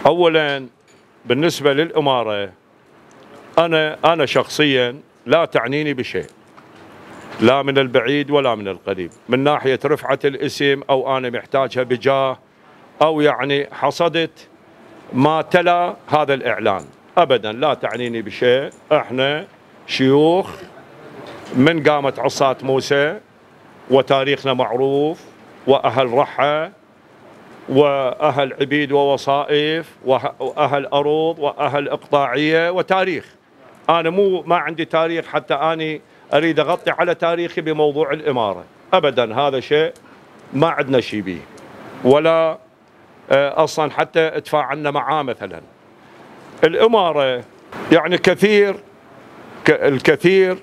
أولا بالنسبة للإمارة، أنا شخصيا لا تعنيني بشيء، لا من البعيد ولا من القريب، من ناحية رفعة الاسم أو أنا محتاجها بجاه أو يعني حصدت ما تلا هذا الإعلان، أبدا لا تعنيني بشيء. احنا شيوخ من قامت عصاة موسى وتاريخنا معروف، وأهل رحة وأهل عبيد ووصائف وأهل أروض وأهل إقطاعية وتاريخ. أنا ما عندي تاريخ حتى أني أريد أغطي على تاريخي بموضوع الإمارة، أبدا هذا شيء ما عندنا شيء به، ولا أصلا حتى تفاعلنا معاه. مثلا الإمارة يعني الكثير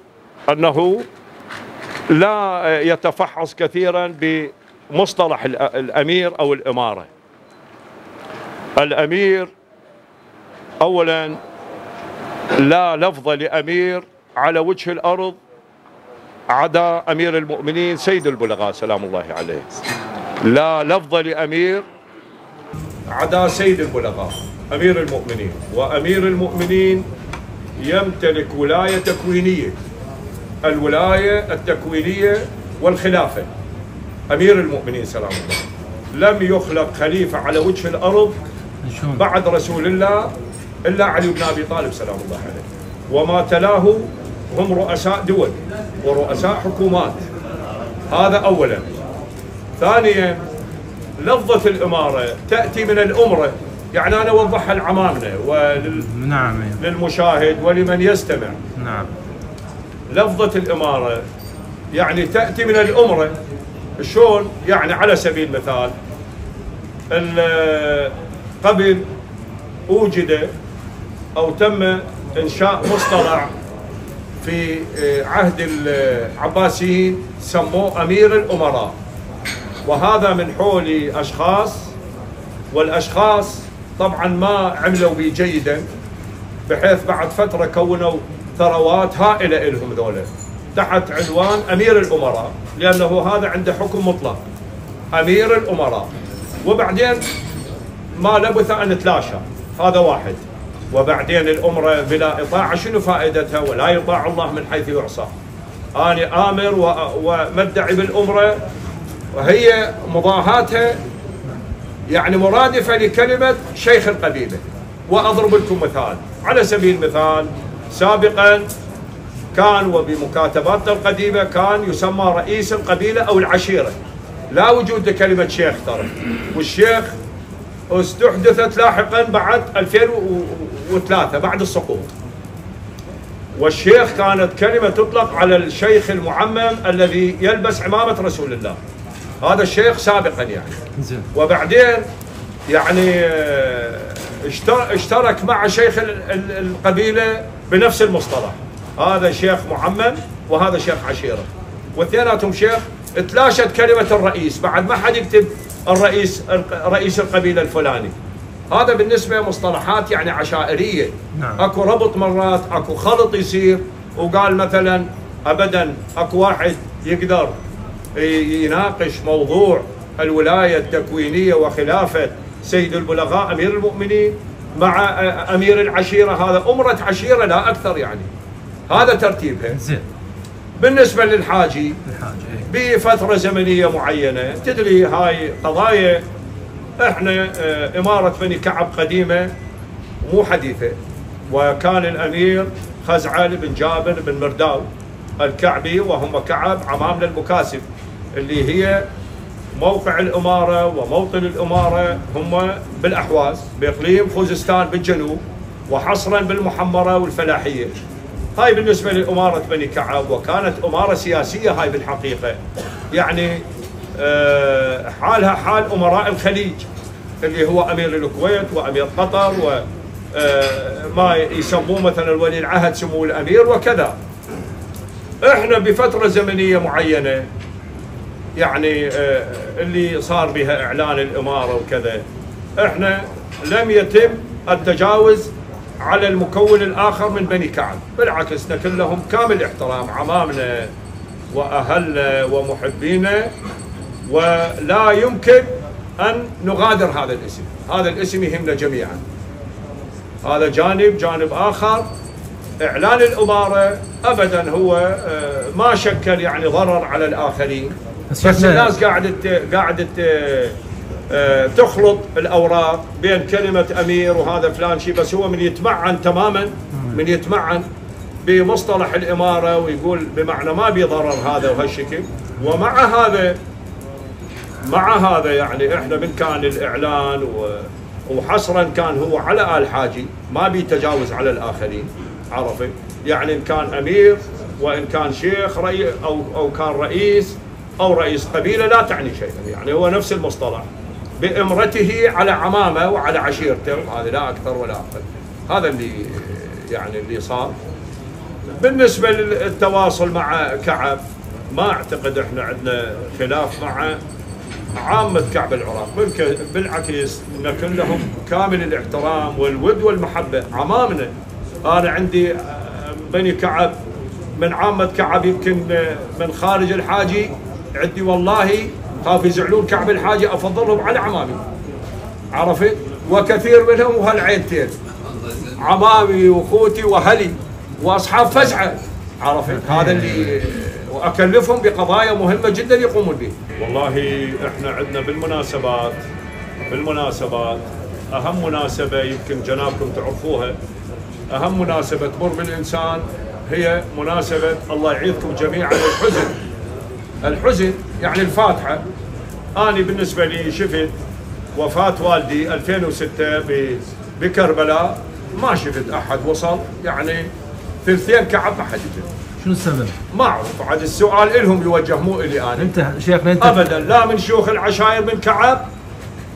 أنه لا يتفحص كثيرا بمصطلح الأمير أو الإمارة. الأمير أولا لا لفظ لأمير على وجه الأرض عدا أمير المؤمنين سيد البلغاء سلام الله عليه، لا لفظ لأمير عدا سيد البلغاء أمير المؤمنين. وأمير المؤمنين يمتلك ولاية تكوينية، الولاية التكوينية والخلافة. أمير المؤمنين سلام الله لم يخلق خليفة على وجه الأرض بعد رسول الله إلا علي بن أبي طالب سلام الله عليه، وما تلاه هم رؤساء دول ورؤساء حكومات. هذا أولا. ثانيا لفظة الإمارة تأتي من الأمرة، يعني أنا أوضحها لعمامنا وللمشاهد ولمن يستمع. نعم. لفظة الإمارة يعني تأتي من الأمرة. شلون؟ يعني على سبيل المثال قبل أوجد أو تم إنشاء مصطلح في عهد العباسيين سموه أمير الأمراء، وهذا من حول أشخاص، والأشخاص طبعا ما عملوا به جيدا، بحيث بعد فترة كونوا ثروات هائلة لهم ذولا تحت عنوان أمير الأمراء، لأنه هذا عنده حكم مطلق أمير الأمراء. وبعدين ما لبث أن تلاشى، هذا واحد. وبعدين الأمرة بلا إطاعة شنو فائدتها؟ ولا يطاع الله من حيث يعصى. أنا آمر ومدعي بالأمرة، وهي مضاهاتها يعني مرادفة لكلمة شيخ القبيلة. وأضرب لكم مثال على سبيل المثال، سابقا كان وبمكاتباتنا القديمة كان يسمى رئيس القبيلة أو العشيرة، لا وجود لكلمة شيخ ترى، والشيخ استحدثت لاحقا بعد 2003 بعد السقوط. والشيخ كانت كلمة تطلق على الشيخ المعمم الذي يلبس عمامة رسول الله، هذا الشيخ سابقا يعني. وبعدين يعني اشترك مع شيخ القبيلة بنفس المصطلح، هذا شيخ معمم وهذا شيخ عشيرة، واثنيناتهم شيخ. تلاشت كلمة الرئيس، بعد ما حد يكتب رئيس القبيلة الفلاني. هذا بالنسبة مصطلحات يعني عشائرية. نعم. اكو ربط مرات، اكو خلط يصير، وقال مثلا ابدا اكو واحد يقدر يناقش موضوع الولاية التكوينية وخلافة سيد البلغاء أمير المؤمنين مع أمير العشيرة، هذا أمرة عشيرة لا أكثر يعني. هذا ترتيبها. بالنسبة للحاجي بفترة زمنية معينة، تدري هاي قضايا، احنا إمارة بني كعب قديمة مو حديثة، وكان الأمير خزعل بن جابر بن مرداو الكعبي، وهم كعب عمامنا المكاسب، اللي هي موقع الإمارة وموطن الإمارة هم بالأحواز بإقليم خوزستان بالجنوب، وحصرا بالمحمرة والفلاحية. هاي بالنسبة لإمارة بني كعب، وكانت إمارة سياسية هاي بالحقيقة، يعني حالها حال أمراء الخليج اللي هو أمير الكويت وأمير قطر، وما يسموه مثلا ولي العهد سموه الأمير وكذا. احنا بفترة زمنية معينة يعني اللي صار بها إعلان الإمارة وكذا، احنا لم يتم التجاوز على المكون الآخر من بني كعب، بالعكس نكن لهم كامل احترام، عمامنا وأهلنا ومحبينا، ولا يمكن أن نغادر هذا الاسم. هذا الاسم يهمنا جميعا. هذا جانب آخر، إعلان الإمارة أبدا هو ما شكل يعني ضرر على الآخرين، بس الناس قاعدة تخلط الأوراق بين كلمة أمير وهذا فلان شيء، بس هو من يتمعن تماما، من يتمعن بمصطلح الإمارة ويقول بمعنى ما بيضرر هذا وهالشكل. مع هذا يعني احنا من كان الإعلان وحصرا كان هو على آل حاجي، ما بيتجاوز على الآخرين، عرفت؟ يعني إن كان أمير وإن كان شيخ أو كان رئيس أو رئيس قبيلة لا تعني شيئا، يعني هو نفس المصطلح بإمرته على عمامه وعلى عشيرته، هذا لا أكثر ولا أقل. هذا اللي صار. بالنسبة للتواصل مع كعب، ما أعتقد إحنا عندنا خلاف مع عامة كعب العراق، بالعكس نكن لهم كامل الاحترام والود والمحبة، عمامنا. أنا عندي بني كعب من عامة كعب، يمكن من خارج الحاجي عندي والله خاف يزعلون كعب الحاجي أفضلهم على عمامي، عرفت؟ وكثير منهم وهالعينتين، عمامي وأخوتي وهلي وأصحاب فزعة، عرفت؟ هذا اللي وأكلفهم بقضايا مهمة جدا يقومون بها. والله احنا عندنا بالمناسبات أهم مناسبة يمكن جنابكم تعرفوها، أهم مناسبة تمر بالإنسان هي مناسبة الله يعيذكم جميعا الحزن، يعني الفاتحة. أنا بالنسبة لي شفت وفاة والدي 2006 بكربلاء، ما شفت أحد وصل، يعني ثلثين كعب ما حد جاء. شنو السبب؟ ما أعرف، عاد السؤال إلهم يوجه مو إلي أنا. أنت شيخنا أنت أبدا، لا من شيوخ العشائر من كعب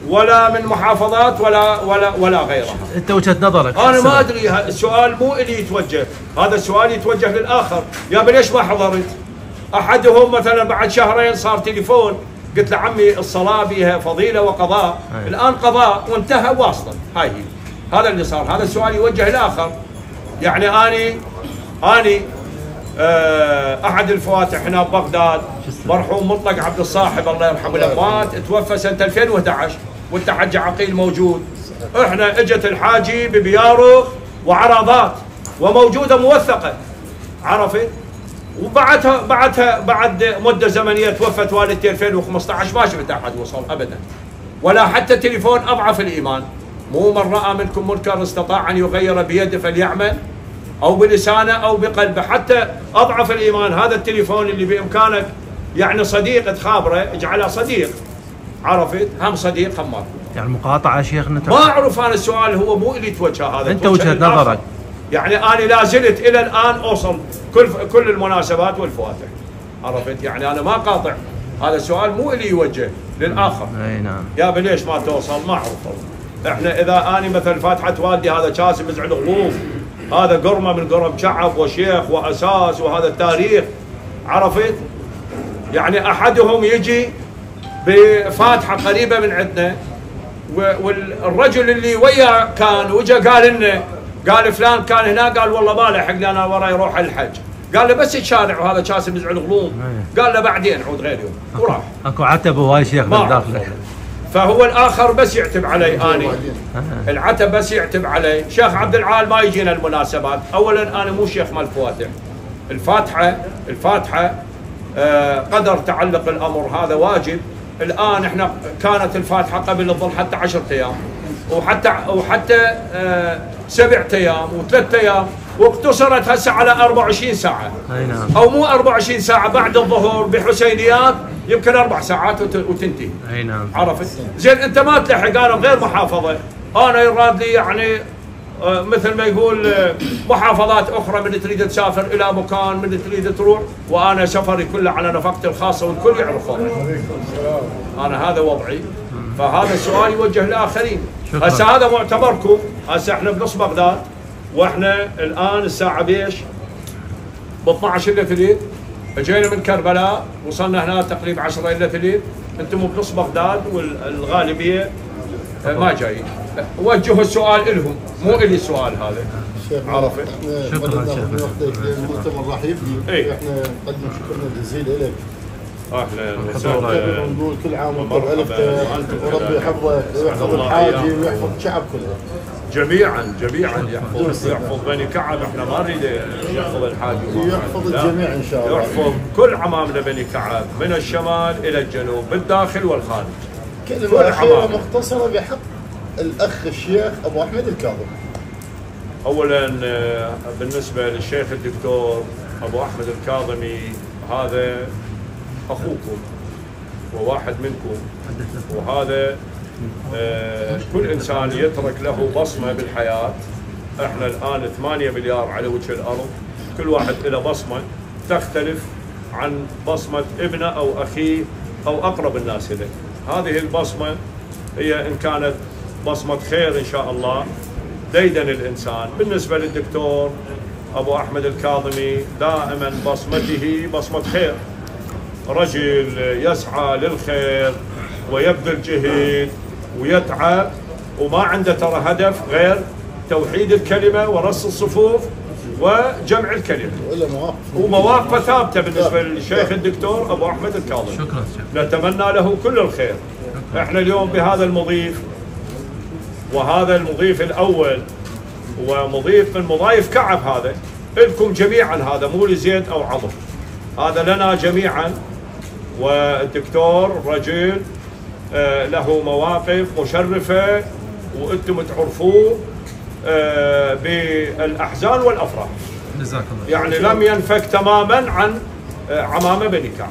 ولا من محافظات ولا غيرها. أنت وجهة نظرك. أنا ما أدري، السؤال مو إلي يتوجه، هذا السؤال يتوجه للآخر. يا بني ليش ما حضرت؟ أحدهم مثلا بعد شهرين صار تليفون، قلت له عمي الصلاة بها فضيلة وقضاء، الآن قضاء وانتهى واصلا، هاي هي. هذا اللي صار. هذا السؤال يوجه للآخر. يعني أني أحد الفواتح هنا ببغداد مرحوم مطلق عبد الصاحب الله يرحمه الأموات توفى سنة 2011، وانت حج عقيل موجود. احنا اجت الحاجي ببيارق وعراضات وموجودة موثقة، عرفت؟ وبعدها بعد مدة زمنية توفت والدتي 2015، ما شفت أحد وصل أبدا، ولا حتى تليفون أضعف الإيمان. مو من رأى منكم منكر استطاع أن يغير بيده فليعمل، أو بلسانه أو بقلبه، حتى أضعف الإيمان. هذا التليفون اللي بإمكانك يعني صديق تخابره اجعله صديق، عرفت؟ هم صديق هم ماكو. يعني مقاطعة شيخنا. ما أعرف أنا، السؤال هو مو اللي توجه هذا، أنت وجهة نظرك. يعني أنا لا زلت إلى الآن أوصل كل المناسبات والفواتح، عرفت؟ يعني أنا ما قاطع، هذا السؤال مو اللي يوجه للآخر. أي نعم. يا بني ليش ما توصل؟ ما أعرف. إحنا إذا أنا مثل فاتحة والدي هذا كاسب مزعل غلوف، هذا قرمة من قرم شعب وشيخ وأساس وهذا التاريخ، عرفت؟ يعني أحدهم يجي بفاتحة قريبة من عندنا، والرجل اللي وياه كان وجا قال لنا، قال فلان كان هنا، قال والله ما لحق لي أنا وراي يروح الحج، قال له بس الشارع وهذا كاسب مزعل غلوم، قال له بعدين عود غير يوم وراح. اكو عتب هواي شيخ بالداخل. فهو الآخر بس يعتب علي أنا، العتب بس يعتب علي. شيخ عبد العال ما يجينا المناسبات. أولا أنا مو شيخ مال الفواتح، الفاتحة قدر تعلق الأمر، هذا واجب. الآن احنا كانت الفاتحة قبل الظل حتى 10 أيام وحتى 7 أيام و3 أيام، واقتصرت هسه على 24 ساعة. أي نعم. أو مو 24 ساعة، بعد الظهر بحسينيات يمكن 4 ساعات وتنتهي. أي نعم. عرفت؟ زين أنت ما تلحق، أنا غير محافظة، أنا يراد لي يعني مثل ما يقول محافظات أخرى، من تريد تسافر إلى مكان، من تريد تروح، وأنا سفري كله على نفقتي الخاصة والكل يعرف وضعي. أنا هذا وضعي. فهذا السؤال يوجه لآخرين. هسه هذا معتبركم، هسه احنا بنص بغداد، واحنا الآن الساعة بيش ب 12 إلا ثلث، اجينا من كربلاء وصلنا هنا تقريبا 10 إلا ثلث، انتم بنص بغداد والغالبية ما جايين. وجهوا السؤال إلهم مو إلي السؤال هذا. عرفت؟ شكرا شكرا. المؤتمر راح يبدي، احنا نقدم شكرنا جزيلا لك اهلا وسهلا. نقول كل عام وانتم بألف خير، وربي يحفظك ويحفظ الحاجي ويحفظ الشعب كله. جميعا يحفظ بني كعب، احنا ما نريد يحفظ الحاجي، يحفظ الجميع ان شاء الله. يحفظ كل عمامنا بني كعب من الشمال الى الجنوب، بالداخل والخارج. كلمة أخيرة مختصرة بحق الأخ الشيخ أبو أحمد الكاظمي. أولا بالنسبة للشيخ الدكتور أبو أحمد الكاظمي، هذا أخوكم وواحد منكم، وهذا كل إنسان يترك له بصمة بالحياة. احنا الآن 8 مليار على وجه الأرض، كل واحد له بصمة تختلف عن بصمة ابنه أو أخيه أو أقرب الناس إليه. هذه البصمة هي إن كانت بصمة خير إن شاء الله ديدن الإنسان. بالنسبة للدكتور أبو أحمد الكاظمي، دائما بصمته بصمة خير، رجل يسعى للخير ويبذل جهد ويتعب، وما عنده ترى هدف غير توحيد الكلمة ورص الصفوف وجمع الكلمة، ومواقفه ثابتة بالنسبة للشيخ الدكتور أبو أحمد الكاظمي. شكرا شيخ. نتمنى له كل الخير. احنا اليوم بهذا المضيف، وهذا المضيف الأول ومضيف من مضايف كعب، هذا لكم جميعا، هذا مو لزيد أو عضو، هذا لنا جميعا. والدكتور رجل له مواقف مشرفة وأنتم تعرفوه بالأحزان والأفراح، جزاك الله. يعني لم ينفك تماما عن عمامة بني كعب.